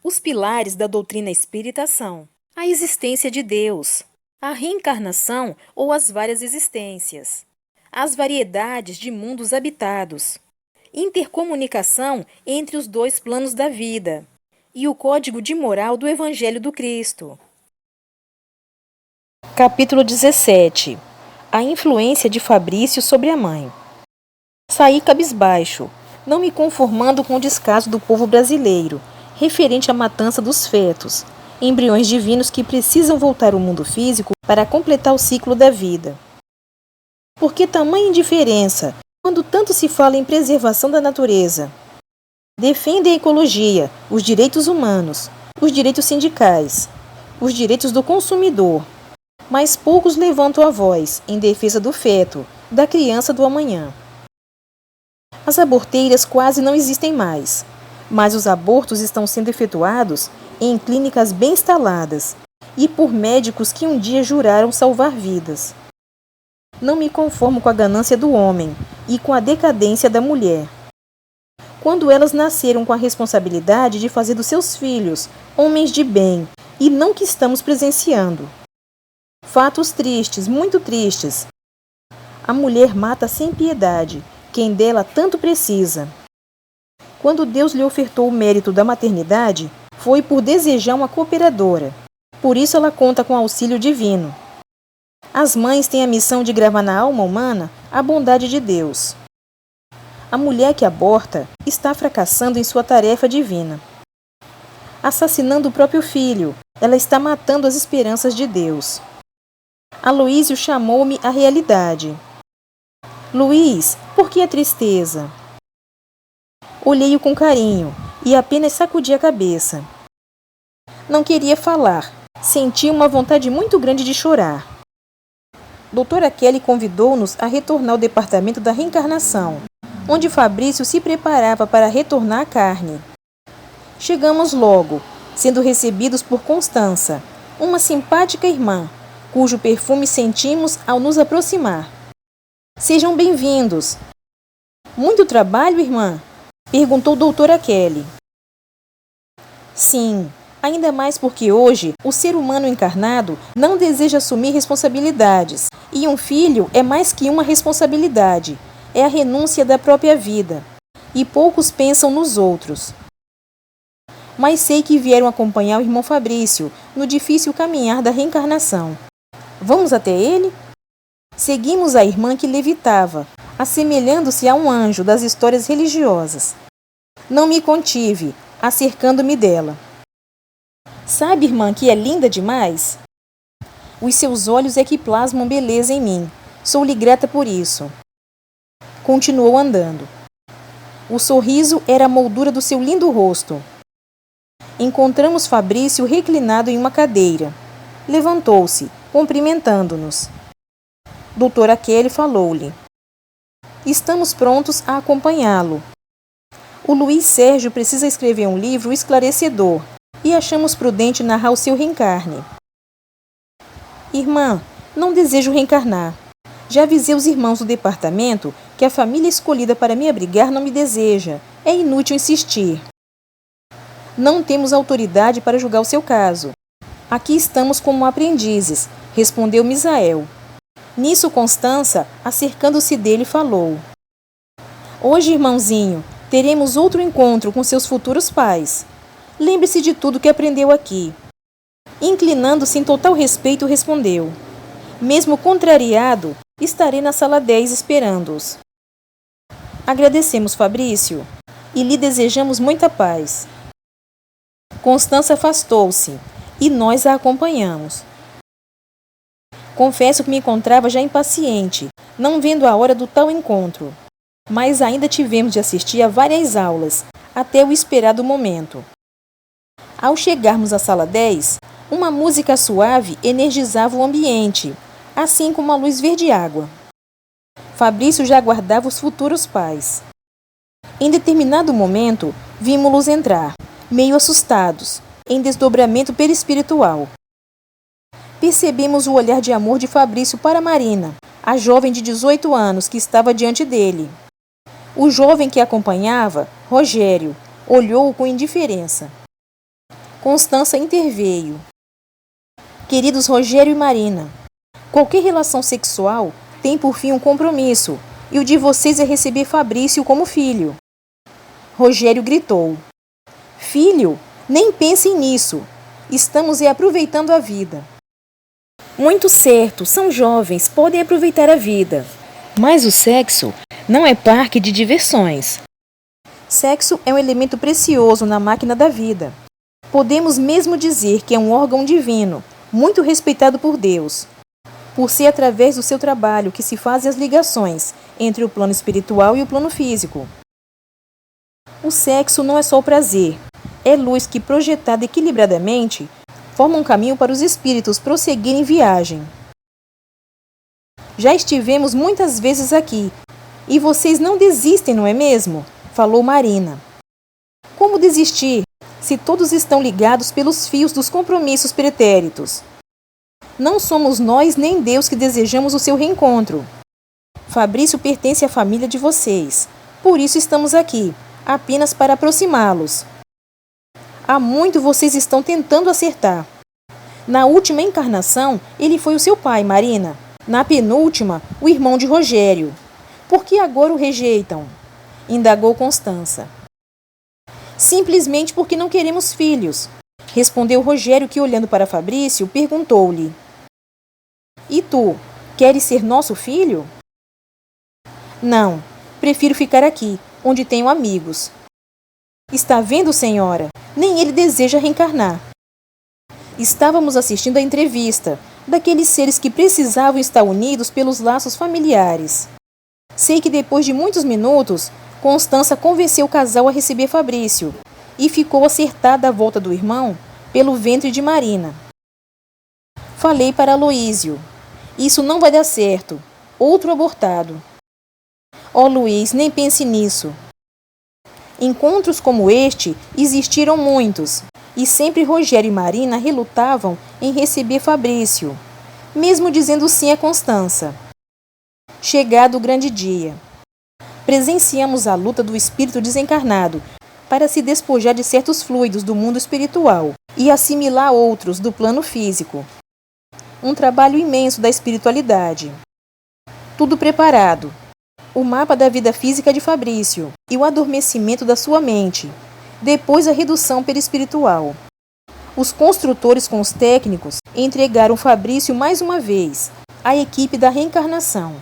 Os pilares da doutrina espírita são a existência de Deus, a reencarnação ou as várias existências, as variedades de mundos habitados, intercomunicação entre os dois planos da vida e o código de moral do Evangelho do Cristo. Capítulo 17. A influência de Fabrício sobre a mãe. Saí cabisbaixo, não me conformando com o descaso do povo brasileiro, referente à matança dos fetos, embriões divinos que precisam voltar ao mundo físico para completar o ciclo da vida. Por que tamanha indiferença, quando tanto se fala em preservação da natureza? Defendem a ecologia, os direitos humanos, os direitos sindicais, os direitos do consumidor, mas poucos levantam a voz em defesa do feto, da criança do amanhã. As aborteiras quase não existem mais, mas os abortos estão sendo efetuados em clínicas bem instaladas e por médicos que um dia juraram salvar vidas. Não me conformo com a ganância do homem e com a decadência da mulher. Quando elas nasceram com a responsabilidade de fazer dos seus filhos homens de bem e não que estamos presenciando. Fatos tristes, muito tristes. A mulher mata sem piedade quem dela tanto precisa. Quando Deus lhe ofertou o mérito da maternidade, foi por desejar uma cooperadora. Por isso ela conta com auxílio divino. As mães têm a missão de gravar na alma humana a bondade de Deus. A mulher que aborta está fracassando em sua tarefa divina. Assassinando o próprio filho, ela está matando as esperanças de Deus. Aloísio chamou-me à realidade. Luiz, por que a tristeza? Olhei-o com carinho e apenas sacudi a cabeça. Não queria falar, senti uma vontade muito grande de chorar. Doutora Kelly convidou-nos a retornar ao departamento da reencarnação, onde Fabrício se preparava para retornar à carne. Chegamos logo, sendo recebidos por Constança, uma simpática irmã, cujo perfume sentimos ao nos aproximar. Sejam bem-vindos. Muito trabalho, irmã? Perguntou doutora Kelly. Sim, ainda mais porque hoje o ser humano encarnado não deseja assumir responsabilidades, e um filho é mais que uma responsabilidade, é a renúncia da própria vida, e poucos pensam nos outros. Mas sei que vieram acompanhar o irmão Fabrício no difícil caminhar da reencarnação. Vamos até ele? Seguimos a irmã que levitava, assemelhando-se a um anjo das histórias religiosas. Não me contive, acercando-me dela. Sabe, irmã, que é linda demais? Os seus olhos é que plasmam beleza em mim. Sou-lhe grata por isso. Continuou andando. O sorriso era a moldura do seu lindo rosto. Encontramos Fabrício reclinado em uma cadeira. Levantou-se, cumprimentando-nos. Doutora Kelly falou-lhe. Estamos prontos a acompanhá-lo. O Luiz Sérgio precisa escrever um livro esclarecedor e achamos prudente narrar o seu reencarne. Irmã, não desejo reencarnar. Já avisei os irmãos do departamento que a família escolhida para me abrigar não me deseja. É inútil insistir. Não temos autoridade para julgar o seu caso. Aqui estamos como aprendizes, respondeu Misael. Nisso Constança, acercando-se dele, falou. Hoje, irmãozinho, teremos outro encontro com seus futuros pais. Lembre-se de tudo que aprendeu aqui. Inclinando-se em total respeito, respondeu. Mesmo contrariado, estarei na sala 10 esperando-os. Agradecemos, Fabrício, e lhe desejamos muita paz. Constança afastou-se, e nós a acompanhamos. Confesso que me encontrava já impaciente, não vendo a hora do tal encontro. Mas ainda tivemos de assistir a várias aulas, até o esperado momento. Ao chegarmos à sala 10, uma música suave energizava o ambiente, assim como a luz verde-água. Fabrício já aguardava os futuros pais. Em determinado momento, vimos-los entrar, meio assustados, em desdobramento perispiritual. Percebemos o olhar de amor de Fabrício para Marina, a jovem de 18 anos que estava diante dele. O jovem que acompanhava, Rogério, olhou-o com indiferença. Constança interveio. Queridos Rogério e Marina, qualquer relação sexual tem por fim um compromisso, e o de vocês é receber Fabrício como filho. Rogério gritou. Filho, nem pensem nisso. Estamos aproveitando a vida. Muito certo, são jovens, podem aproveitar a vida. Mas o sexo não é parque de diversões. Sexo é um elemento precioso na máquina da vida. Podemos mesmo dizer que é um órgão divino, muito respeitado por Deus, por ser através do seu trabalho que se fazem as ligações entre o plano espiritual e o plano físico. O sexo não é só o prazer, é luz que, projetada equilibradamente, forma um caminho para os espíritos prosseguirem viagem. Já estivemos muitas vezes aqui, e vocês não desistem, não é mesmo? Falou Marina. Como desistir, se todos estão ligados pelos fios dos compromissos pretéritos? Não somos nós nem Deus que desejamos o seu reencontro. Fabrício pertence à família de vocês, por isso estamos aqui, apenas para aproximá-los. Há muito vocês estão tentando acertar. Na última encarnação, ele foi o seu pai, Marina. Na penúltima, o irmão de Rogério. Por que agora o rejeitam? Indagou Constança. Simplesmente porque não queremos filhos, respondeu Rogério, que, olhando para Fabrício, perguntou-lhe. E tu, queres ser nosso filho? Não, prefiro ficar aqui, onde tenho amigos. Está vendo, senhora? Nem ele deseja reencarnar. Estávamos assistindo à entrevista daqueles seres que precisavam estar unidos pelos laços familiares. Sei que depois de muitos minutos, Constança convenceu o casal a receber Fabrício e ficou acertada à volta do irmão pelo ventre de Marina. Falei para Aloísio. Isso não vai dar certo. Outro abortado. Ó Luiz, nem pense nisso. Encontros como este existiram muitos, e sempre Rogério e Marina relutavam em receber Fabrício, mesmo dizendo sim a Constança. Chegado o grande dia, presenciamos a luta do espírito desencarnado para se despojar de certos fluidos do mundo espiritual e assimilar outros do plano físico. Um trabalho imenso da espiritualidade. Tudo preparado. O mapa da vida física de Fabrício e o adormecimento da sua mente, depois a redução perispiritual. Os construtores com os técnicos entregaram Fabrício mais uma vez à equipe da reencarnação.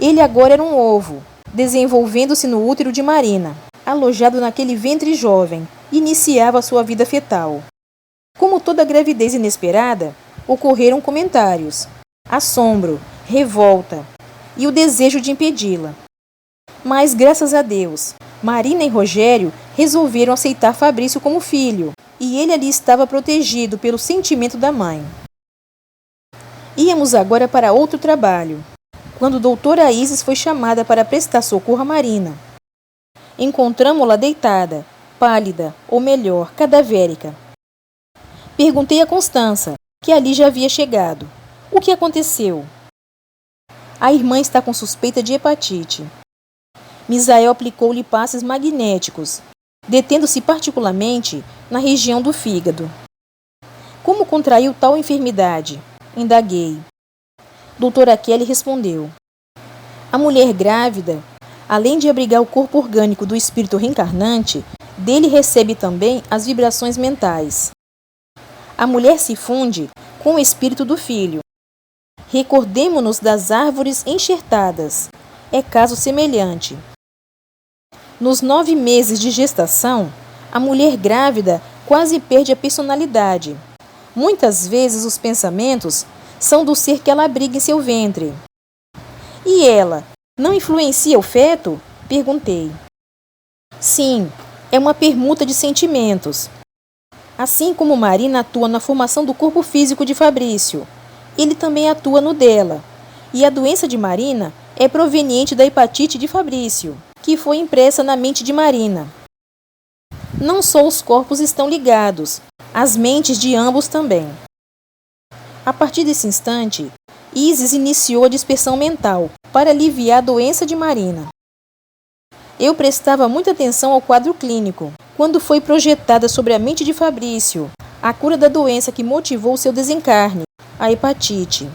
Ele agora era um ovo, desenvolvendo-se no útero de Marina, alojado naquele ventre jovem, iniciava sua vida fetal. Como toda gravidez inesperada, ocorreram comentários, assombro, revolta e o desejo de impedi-la. Mas, graças a Deus, Marina e Rogério resolveram aceitar Fabrício como filho, e ele ali estava protegido pelo sentimento da mãe. Íamos agora para outro trabalho, quando doutora Isis foi chamada para prestar socorro a Marina. Encontramo-la deitada, pálida, ou melhor, cadavérica. Perguntei a Constança, que ali já havia chegado. O que aconteceu? A irmã está com suspeita de hepatite. Misael aplicou-lhe passes magnéticos, detendo-se particularmente na região do fígado. Como contraiu tal enfermidade? Indaguei. Doutora Kelly respondeu. A mulher grávida, além de abrigar o corpo orgânico do espírito reencarnante, dele recebe também as vibrações mentais. A mulher se funde com o espírito do filho. Recordemo-nos das árvores enxertadas. É caso semelhante. Nos 9 meses de gestação, a mulher grávida quase perde a personalidade. Muitas vezes os pensamentos são do ser que ela abriga em seu ventre. E ela, não influencia o feto? Perguntei. Sim, é uma permuta de sentimentos. Assim como Marina atua na formação do corpo físico de Fabrício, ele também atua no dela. E a doença de Marina é proveniente da hepatite de Fabrício, que foi impressa na mente de Marina. Não só os corpos estão ligados, as mentes de ambos também. A partir desse instante, Isis iniciou a dispersão mental para aliviar a doença de Marina. Eu prestava muita atenção ao quadro clínico, quando foi projetada sobre a mente de Fabrício a cura da doença que motivou seu desencarne, a hepatite.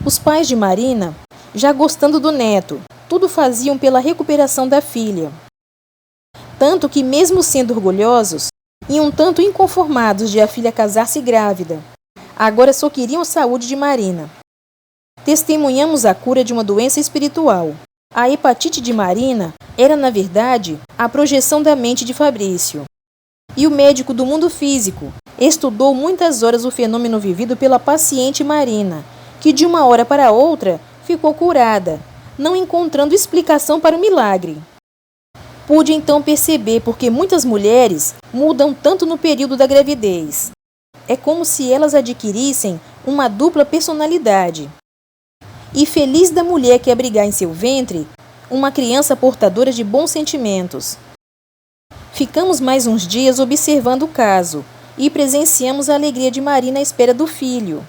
Os pais de Marina, já gostando do neto, tudo faziam pela recuperação da filha. Tanto que, mesmo sendo orgulhosos e um tanto inconformados de a filha casar-se grávida, agora só queriam a saúde de Marina. Testemunhamos a cura de uma doença espiritual. A hepatite de Marina era, na verdade, a projeção da mente de Fabrício. E o médico do mundo físico estudou muitas horas o fenômeno vivido pela paciente Marina, que de uma hora para outra ficou curada, não encontrando explicação para o milagre. Pude então perceber por que muitas mulheres mudam tanto no período da gravidez. É como se elas adquirissem uma dupla personalidade. E feliz da mulher que abrigar em seu ventre uma criança portadora de bons sentimentos. Ficamos mais uns dias observando o caso e presenciamos a alegria de Marina à espera do filho.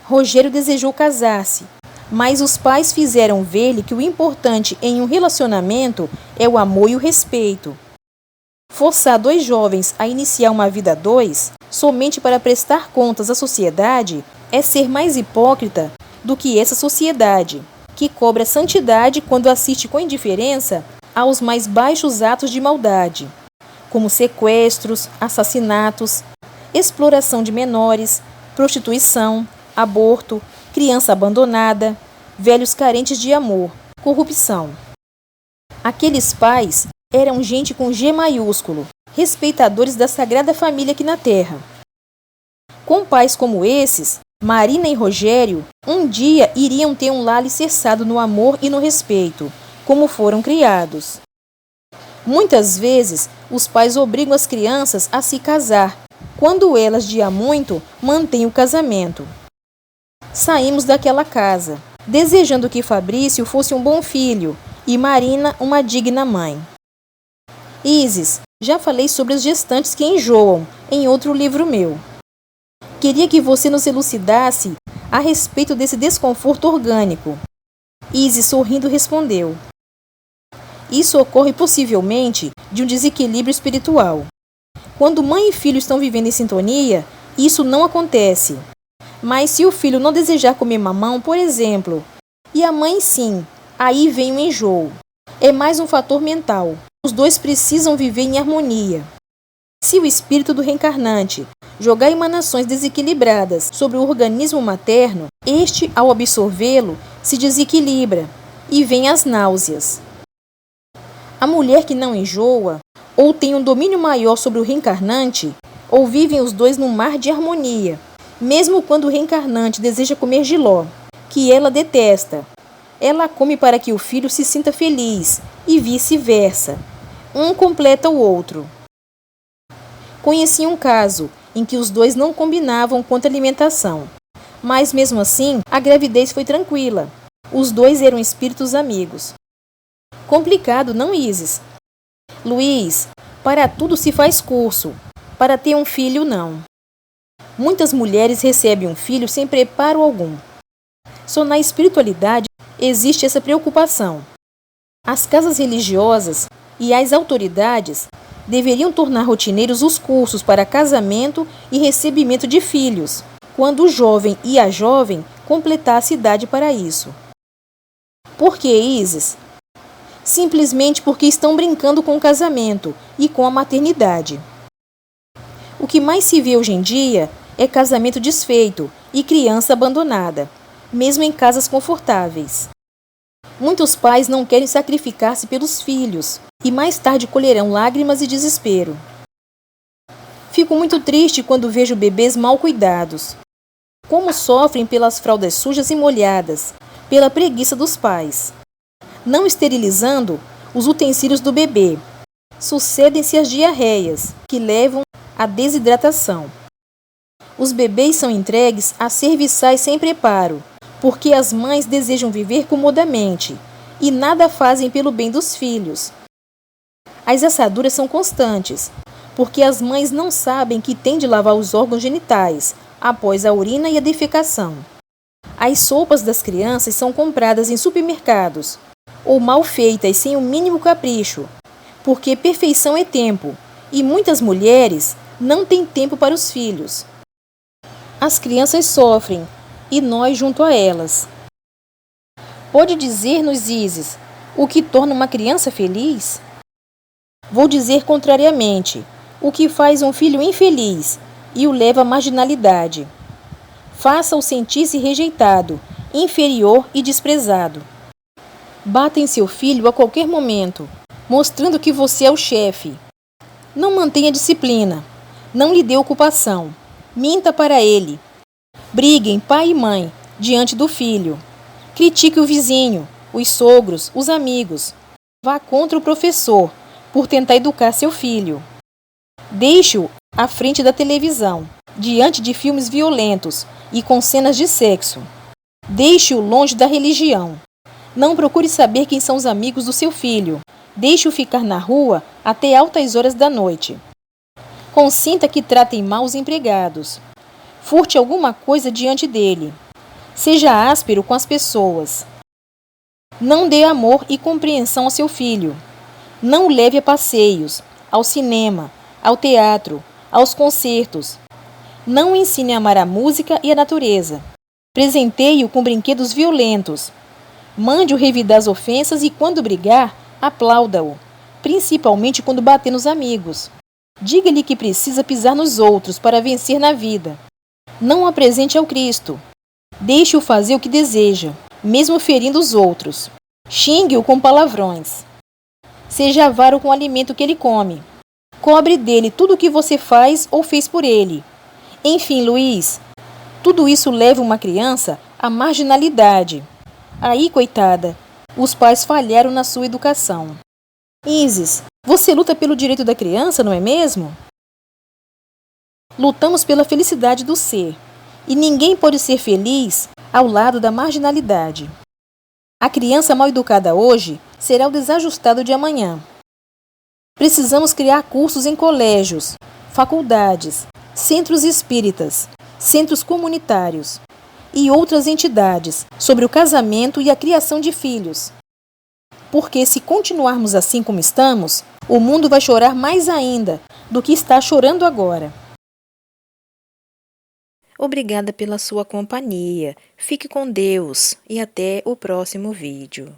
Rogério desejou casar-se, mas os pais fizeram ver-lhe que o importante em um relacionamento é o amor e o respeito. Forçar dois jovens a iniciar uma vida a dois, somente para prestar contas à sociedade, é ser mais hipócrita do que essa sociedade, que cobra santidade quando assiste com indiferença aos mais baixos atos de maldade, como sequestros, assassinatos, exploração de menores, prostituição, aborto, criança abandonada, velhos carentes de amor, corrupção. Aqueles pais eram gente com G maiúsculo, respeitadores da Sagrada Família aqui na Terra. Com pais como esses, Marina e Rogério um dia iriam ter um lar alicerçado no amor e no respeito, como foram criados. Muitas vezes, os pais obrigam as crianças a se casar, quando elas de há muito mantêm o casamento. Saímos daquela casa, desejando que Fabrício fosse um bom filho e Marina uma digna mãe. Isis, já falei sobre as gestantes que enjoam em outro livro meu. Queria que você nos elucidasse a respeito desse desconforto orgânico. Isis, sorrindo, respondeu: isso ocorre possivelmente de um desequilíbrio espiritual. Quando mãe e filho estão vivendo em sintonia, isso não acontece. Mas se o filho não desejar comer mamão, por exemplo, e a mãe sim, aí vem o enjoo. É mais um fator mental. Os dois precisam viver em harmonia. Se o espírito do reencarnante jogar emanações desequilibradas sobre o organismo materno, este, ao absorvê-lo, se desequilibra e vem as náuseas. A mulher que não enjoa, ou tem um domínio maior sobre o reencarnante, ou vivem os dois num mar de harmonia, mesmo quando o reencarnante deseja comer jiló, que ela detesta. Ela come para que o filho se sinta feliz, e vice-versa. Um completa o outro. Conheci um caso em que os dois não combinavam quanto à alimentação, mas mesmo assim a gravidez foi tranquila. Os dois eram espíritos amigos. Complicado, não, Isis? Luiz, para tudo se faz curso, para ter um filho, não. Muitas mulheres recebem um filho sem preparo algum. Só na espiritualidade existe essa preocupação. As casas religiosas e as autoridades deveriam tornar rotineiros os cursos para casamento e recebimento de filhos, quando o jovem e a jovem completasse idade para isso. Por que, Isis? Simplesmente porque estão brincando com o casamento e com a maternidade. O que mais se vê hoje em dia é casamento desfeito e criança abandonada, mesmo em casas confortáveis. Muitos pais não querem sacrificar-se pelos filhos e mais tarde colherão lágrimas e desespero. Fico muito triste quando vejo bebês mal cuidados. Como sofrem pelas fraldas sujas e molhadas, pela preguiça dos pais. Não esterilizando os utensílios do bebê. Sucedem-se as diarreias, que levam à desidratação. Os bebês são entregues a serviçais sem preparo, porque as mães desejam viver comodamente e nada fazem pelo bem dos filhos. As assaduras são constantes, porque as mães não sabem que têm de lavar os órgãos genitais após a urina e a defecação. As sopas das crianças são compradas em supermercados, ou mal feitas sem o mínimo capricho, porque perfeição é tempo, e muitas mulheres não têm tempo para os filhos. As crianças sofrem, e nós junto a elas. Pode dizer-nos, Isis, o que torna uma criança feliz? Vou dizer contrariamente, o que faz um filho infeliz e o leva à marginalidade. Faça-o sentir-se rejeitado, inferior e desprezado. Bata em seu filho a qualquer momento, mostrando que você é o chefe. Não mantenha disciplina, não lhe dê ocupação, minta para ele. Briguem pai e mãe diante do filho. Critique o vizinho, os sogros, os amigos. Vá contra o professor por tentar educar seu filho. Deixe-o à frente da televisão, diante de filmes violentos e com cenas de sexo. Deixe-o longe da religião. Não procure saber quem são os amigos do seu filho. Deixe-o ficar na rua até altas horas da noite. Consinta que tratem mal os empregados. Furte alguma coisa diante dele. Seja áspero com as pessoas. Não dê amor e compreensão ao seu filho. Não o leve a passeios, ao cinema, ao teatro, aos concertos. Não o ensine a amar a música e a natureza. Presenteie-o com brinquedos violentos. Mande-o revidar as ofensas e, quando brigar, aplauda-o, principalmente quando bater nos amigos. Diga-lhe que precisa pisar nos outros para vencer na vida. Não o apresente ao Cristo. Deixe-o fazer o que deseja, mesmo ferindo os outros. Xingue-o com palavrões. Seja avaro com o alimento que ele come. Cobre dele tudo o que você faz ou fez por ele. Enfim, Luiz, tudo isso leva uma criança à marginalidade. Aí, coitada, os pais falharam na sua educação. Isis, você luta pelo direito da criança, não é mesmo? Lutamos pela felicidade do ser, e ninguém pode ser feliz ao lado da marginalidade. A criança mal educada hoje será o desajustado de amanhã. Precisamos criar cursos em colégios, faculdades, centros espíritas, centros comunitários e outras entidades sobre o casamento e a criação de filhos. Porque se continuarmos assim como estamos, o mundo vai chorar mais ainda do que está chorando agora. Obrigada pela sua companhia. Fique com Deus e até o próximo vídeo.